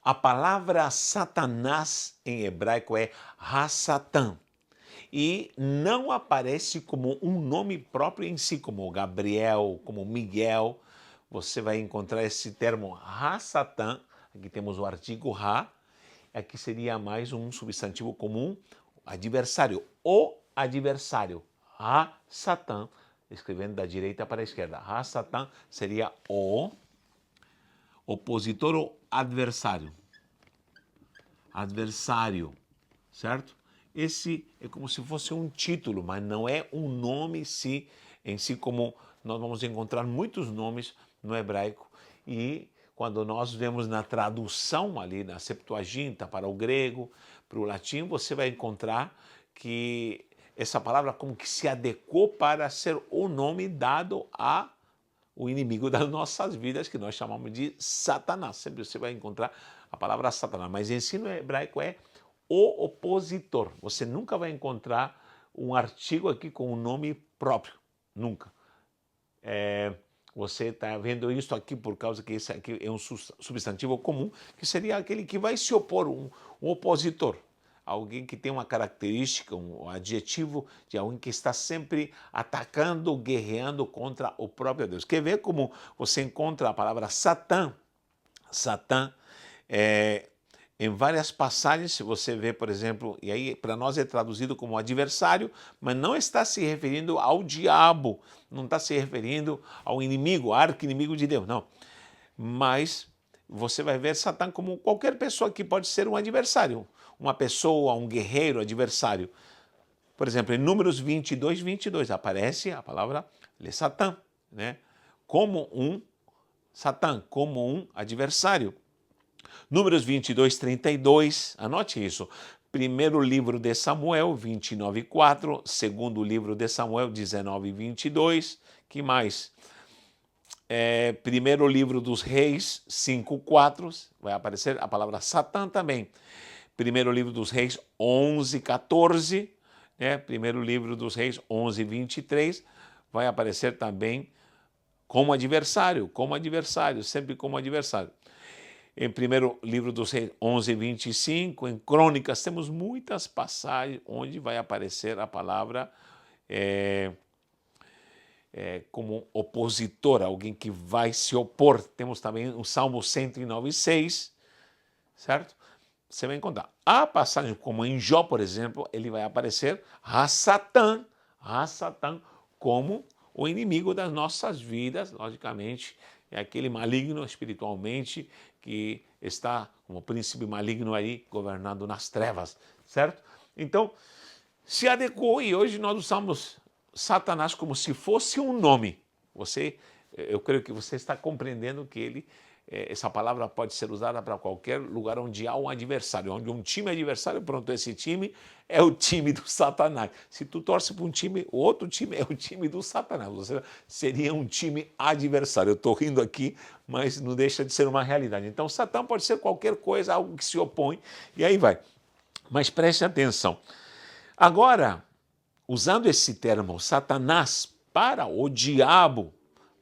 A palavra Satanás em hebraico é Ha-Satan e não aparece como um nome próprio em si, como Gabriel, como Miguel. Você vai encontrar esse termo Ha-Satan, aqui temos o artigo Ha, aqui seria mais um substantivo comum, adversário, o adversário, Ha-Satan, escrevendo da direita para a esquerda. Ha-Satan seria o opositor ou adversário. Adversário, certo? Esse é como se fosse um título, mas não é um nome em si, como nós vamos encontrar muitos nomes no hebraico. E quando nós vemos na tradução ali, na Septuaginta, para o grego, para o latim, você vai encontrar que essa palavra como que se adequou para ser o nome dado a o inimigo das nossas vidas, que nós chamamos de Satanás. Sempre você vai encontrar a palavra Satanás, mas em si no hebraico é o opositor. Você nunca vai encontrar um artigo aqui com um nome próprio, nunca. Você está vendo isso aqui por causa que esse aqui é um substantivo comum, que seria aquele que vai se opor, um opositor. Alguém que tem uma característica, um adjetivo de alguém que está sempre atacando, guerreando contra o próprio Deus. Quer ver como você encontra a palavra Satã? Satã em várias passagens, se você vê, por exemplo, e aí para nós é traduzido como adversário, mas não está se referindo ao diabo, não está se referindo ao inimigo, arqui-inimigo de Deus, não. Mas você vai ver Satã como qualquer pessoa que pode ser um adversário, uma pessoa, um guerreiro, adversário. Por exemplo, em Números 22 aparece a palavra Satã, né? Como um Satã, como um adversário. Números 32, anote isso. Primeiro livro de Samuel, 29:4. Segundo livro de Samuel, 19:22. Que mais? Primeiro livro dos Reis, 5:4. Vai aparecer a palavra Satã também. Primeiro livro dos Reis, 11:14. Primeiro livro dos Reis, 11:23. Vai aparecer também como adversário, sempre como adversário. Em primeiro livro dos Reis, 11:25, em Crônicas, temos muitas passagens onde vai aparecer a palavra como opositor, alguém que vai se opor. Temos também o Salmo 109:6, certo? Você vai encontrar. A passagem como em Jó, por exemplo, ele vai aparecer Satã como o inimigo das nossas vidas, logicamente, é aquele maligno espiritualmente que está como príncipe maligno aí governando nas trevas, certo? Então, se adequou e hoje nós usamos Satanás como se fosse um nome. Eu creio que você está compreendendo que essa palavra pode ser usada para qualquer lugar onde há um adversário, onde um time é adversário, pronto, esse time é o time do Satanás. Se tu torce para um time, o outro time é o time do Satanás, você seria um time adversário. Eu estou rindo aqui, mas não deixa de ser uma realidade. Então, Satã pode ser qualquer coisa, algo que se opõe, e aí vai. Mas preste atenção. Agora, usando esse termo Satanás para o diabo,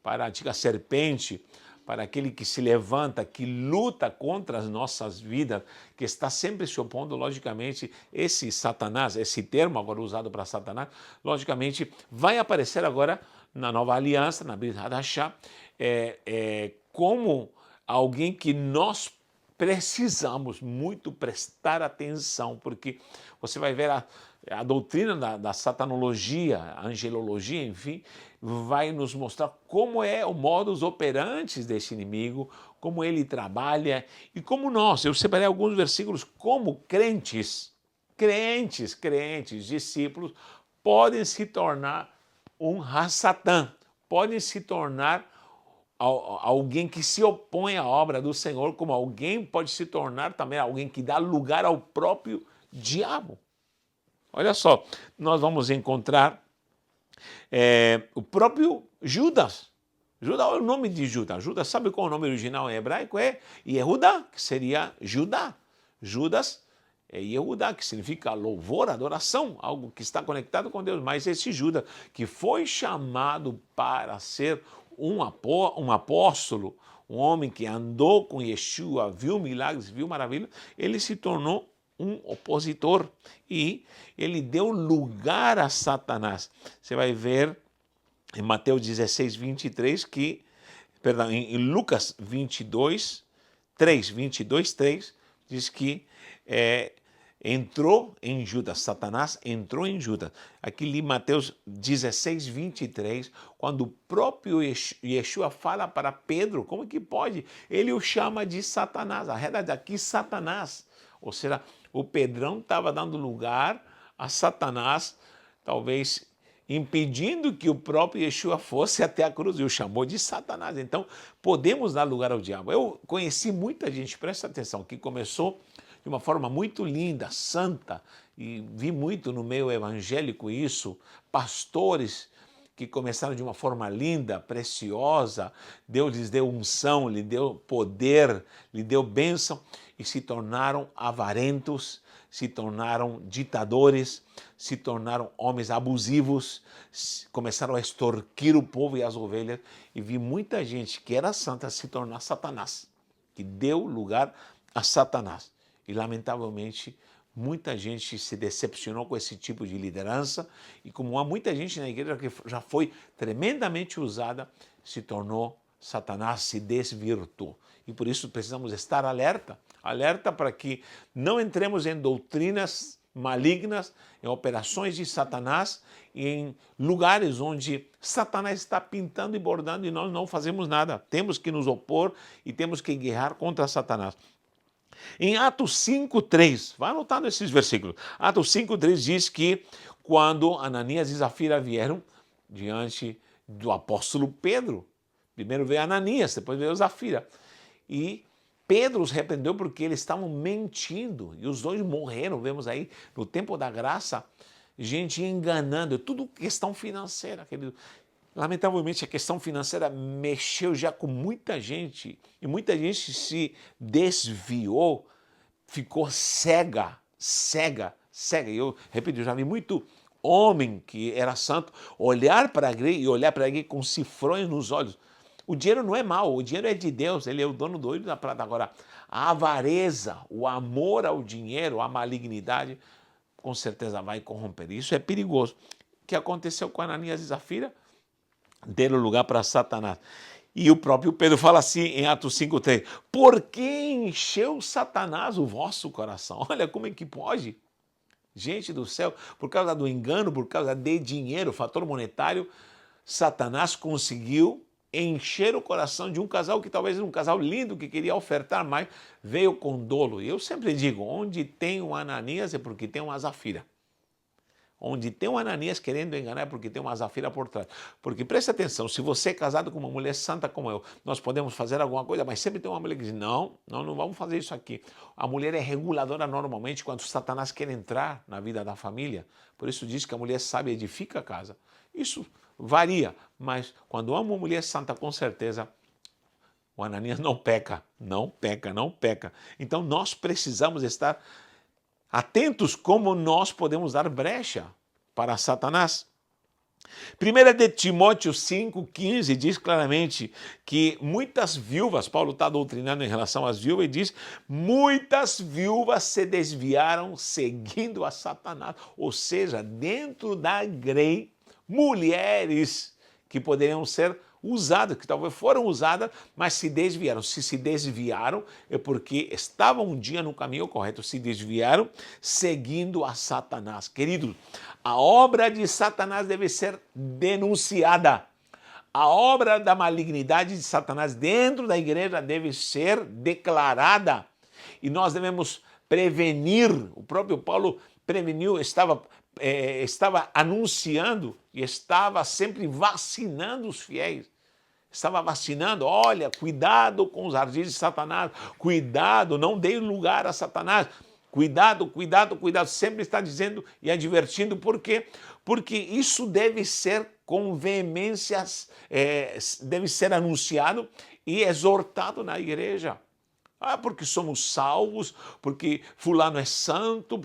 para a antiga serpente, para aquele que se levanta, que luta contra as nossas vidas, que está sempre se opondo, logicamente, esse Satanás, esse termo agora usado para Satanás, logicamente, vai aparecer agora na nova aliança, na Brit Hadashah, como alguém que nós precisamos muito prestar atenção, porque você vai ver a doutrina da satanologia, a angelologia, enfim, vai nos mostrar como é o modus operandi desse inimigo, como ele trabalha e como eu separei alguns versículos, como crentes, discípulos, podem se tornar um Satã, podem se tornar alguém que se opõe à obra do Senhor, como alguém pode se tornar também alguém que dá lugar ao próprio diabo. Olha só, nós vamos encontrar o próprio Judas. Judas é o nome de Judas. Judas, sabe qual é o nome original em hebraico? É Yehudá, que seria Judá. Judas é Yehudá, que significa louvor, adoração, algo que está conectado com Deus. Mas esse Judas, que foi chamado para ser um apóstolo, um homem que andou com Yeshua, viu milagres, viu maravilhas, ele se tornou um opositor e ele deu lugar a Satanás. Você vai ver em Mateus 16, 23, perdão, em Lucas 22, 3, diz que entrou em Judas, Satanás entrou em Judas. Aqui li Mateus 16, 23, quando o próprio Yeshua fala para Pedro, como que pode? Ele o chama de Satanás, a realidade aqui Satanás, ou seja, o Pedrão estava dando lugar a Satanás, talvez impedindo que o próprio Yeshua fosse até a cruz, e o chamou de Satanás. Então, podemos dar lugar ao diabo. Eu conheci muita gente, presta atenção, que começou de uma forma muito linda, santa, e vi muito no meio evangélico isso, pastores que começaram de uma forma linda, preciosa, Deus lhes deu unção, lhe deu poder, lhe deu bênção, e se tornaram avarentos, se tornaram ditadores, se tornaram homens abusivos, começaram a extorquir o povo e as ovelhas, e vi muita gente que era santa se tornar Satanás, que deu lugar a Satanás. E, lamentavelmente, muita gente se decepcionou com esse tipo de liderança e como há muita gente na igreja que já foi tremendamente usada, se tornou Satanás, se desvirtuou. E por isso precisamos estar alerta para que não entremos em doutrinas malignas, em operações de Satanás e em lugares onde Satanás está pintando e bordando e nós não fazemos nada. Temos que nos opor e temos que guerrear contra Satanás. Em Atos 5:3, vai anotando esses versículos. Atos 5:3 diz que quando Ananias e Zafira vieram diante do apóstolo Pedro, primeiro veio Ananias, depois veio Zafira, e Pedro os repreendeu porque eles estavam mentindo, e os dois morreram. Vemos aí no tempo da graça, gente enganando, é tudo questão financeira, querido. Lamentavelmente, a questão financeira mexeu já com muita gente, e muita gente se desviou, ficou cega. E eu repito, eu já vi muito homem que era santo olhar para a igreja e olhar para a igreja com cifrões nos olhos. O dinheiro não é mau, o dinheiro é de Deus, ele é o dono do ouro e da prata. Agora, a avareza, o amor ao dinheiro, a malignidade, com certeza vai corromper. Isso é perigoso. O que aconteceu com Ananias e Zafira? Deram lugar para Satanás. E o próprio Pedro fala assim em Atos 5:3, por que encheu Satanás o vosso coração? Olha como é que pode. Gente do céu, por causa do engano, por causa de dinheiro, fator monetário, Satanás conseguiu encher o coração de um casal que talvez era um casal lindo, que queria ofertar mais, veio com dolo. E eu sempre digo, onde tem um Ananias é porque tem uma Zafira. Onde tem um Ananias querendo enganar é porque tem uma Zafira por trás. Porque preste atenção, se você é casado com uma mulher santa como eu, nós podemos fazer alguma coisa, mas sempre tem uma mulher que diz, não vamos fazer isso aqui. A mulher é reguladora normalmente quando Satanás quer entrar na vida da família. Por isso diz que a mulher sábia edifica a casa. Isso varia, mas quando há uma mulher santa, com certeza, o Ananias não peca. Então nós precisamos estar atentos como nós podemos dar brecha para Satanás. 1 de Timóteo 5,15 diz claramente que muitas viúvas, Paulo está doutrinando em relação às viúvas e diz, muitas viúvas se desviaram seguindo a Satanás. Ou seja, dentro da igreja, mulheres que poderiam ser usadas, que talvez foram usadas, mas se desviaram. Se desviaram é porque estavam um dia no caminho correto, se desviaram seguindo a Satanás. Queridos, a obra de Satanás deve ser denunciada. A obra da malignidade de Satanás dentro da igreja deve ser declarada. E nós devemos prevenir. O próprio Paulo preveniu, estava anunciando e estava sempre vacinando os fiéis. Estava vacinando, olha, cuidado com os ardis de Satanás, cuidado, não dê lugar a Satanás, cuidado, sempre está dizendo e advertindo, por quê? Porque isso deve ser com veemência, deve ser anunciado e exortado na igreja. Porque somos salvos, porque fulano é santo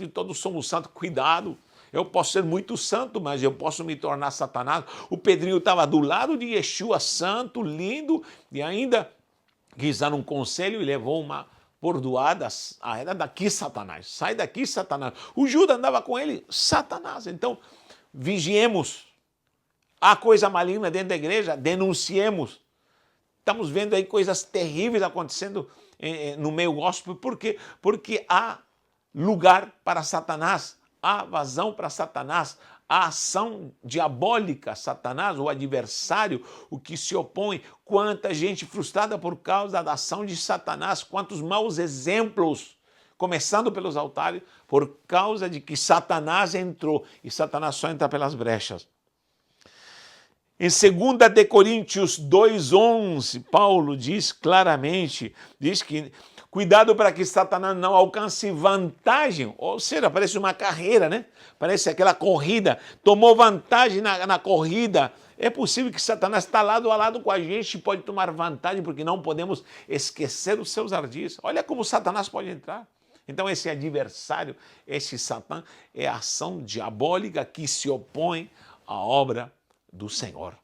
e todos somos santos. Cuidado, Eu posso ser muito santo, mas eu posso me tornar Satanás. O Pedrinho estava do lado de Yeshua, santo, lindo, e ainda quis dar um conselho e levou uma bordoada. Era daqui, Satanás. Sai daqui, Satanás. O Judas andava com ele, Satanás. Então, vigiemos. Há coisa maligna dentro da igreja, denunciemos. Estamos vendo aí coisas terríveis acontecendo no meio gospel. Por quê? Porque há lugar para Satanás, há vazão para Satanás, há ação diabólica, Satanás, o adversário, o que se opõe. Quanta gente frustrada por causa da ação de Satanás, quantos maus exemplos, começando pelos altares, por causa de que Satanás entrou, e Satanás só entra pelas brechas. Em 2 de Coríntios 2,11, Paulo diz claramente, diz que cuidado para que Satanás não alcance vantagem, ou seja, parece uma carreira, né? Parece aquela corrida, tomou vantagem na corrida. É possível que Satanás está lado a lado com a gente e pode tomar vantagem, porque não podemos esquecer os seus ardis. Olha como Satanás pode entrar. Então esse adversário, esse Satã, é a ação diabólica que se opõe à obra do Senhor.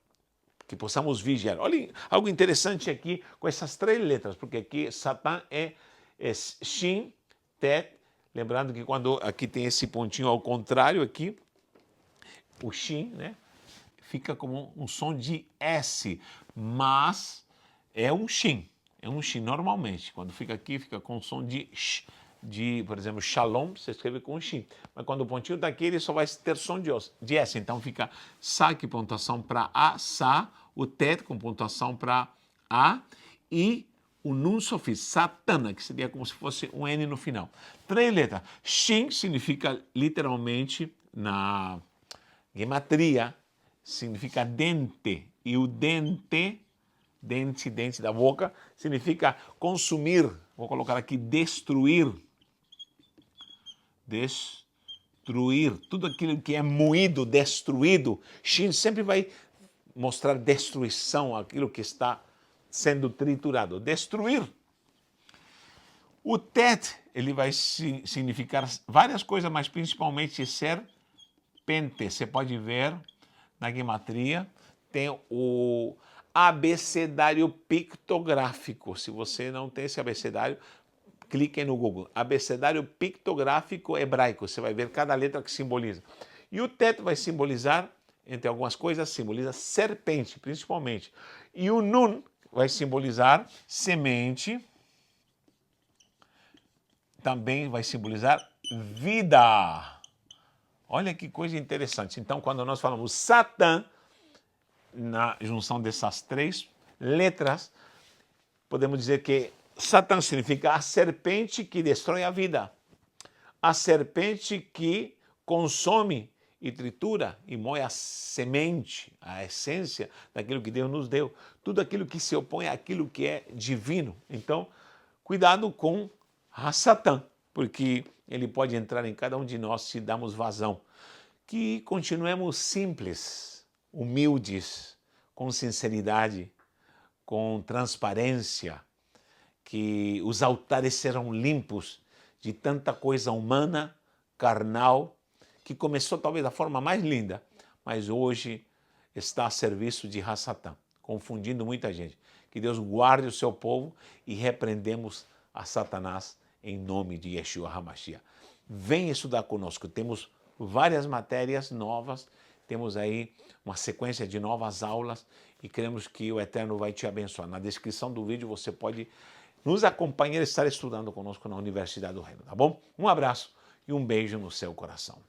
Que possamos vigiar. Olha algo interessante aqui com essas 3 letras, porque aqui Satã é Shin, Tet. Lembrando que quando aqui tem esse pontinho ao contrário aqui, o Shin, né, fica como um som de S, mas é um Shin. É um Shin normalmente. Quando fica aqui, fica com som de Sh. Por exemplo, Shalom, você escreve com um Shin. Mas quando o pontinho está aqui, ele só vai ter som de S. Então fica Sa, que pontuação para A, Sa, o Tet com pontuação para A, e o Nun sofista, Satana, que seria como se fosse um N no final. 3 letras. Shin significa literalmente, na gematria, significa dente. E o dente, dente da boca, significa consumir. Vou colocar aqui destruir. Destruir. Tudo aquilo que é moído, destruído. Shin sempre vai mostrar destruição, aquilo que está sendo triturado. Destruir. O Tet, ele vai significar várias coisas, mas principalmente serpente. Você pode ver na gematria, tem o abecedário pictográfico. Se você não tem esse abecedário, clique no Google. Abecedário pictográfico hebraico. Você vai ver cada letra que simboliza. E o Tet vai simbolizar, entre algumas coisas, simboliza serpente, principalmente. E o Nun vai simbolizar semente. Também vai simbolizar vida. Olha que coisa interessante. Então, quando nós falamos Satã, na junção dessas 3 letras, podemos dizer que Satã significa a serpente que destrói a vida, a serpente que consome e tritura e moe a semente, a essência daquilo que Deus nos deu, tudo aquilo que se opõe àquilo que é divino. Então, cuidado com a Satã, porque ele pode entrar em cada um de nós se damos vazão. Que continuemos simples, humildes, com sinceridade, com transparência, que os altares serão limpos de tanta coisa humana, carnal, que começou talvez da forma mais linda, mas hoje está a serviço de Satã, confundindo muita gente. Que Deus guarde o seu povo e repreendemos a Satanás em nome de Yeshua HaMashiach. Vem estudar conosco, temos várias matérias novas, temos aí uma sequência de novas aulas e queremos que o Eterno vai te abençoar. Na descrição do vídeo você pode nos acompanhar e estar estudando conosco na Universidade do Reino, tá bom? Um abraço e um beijo no seu coração.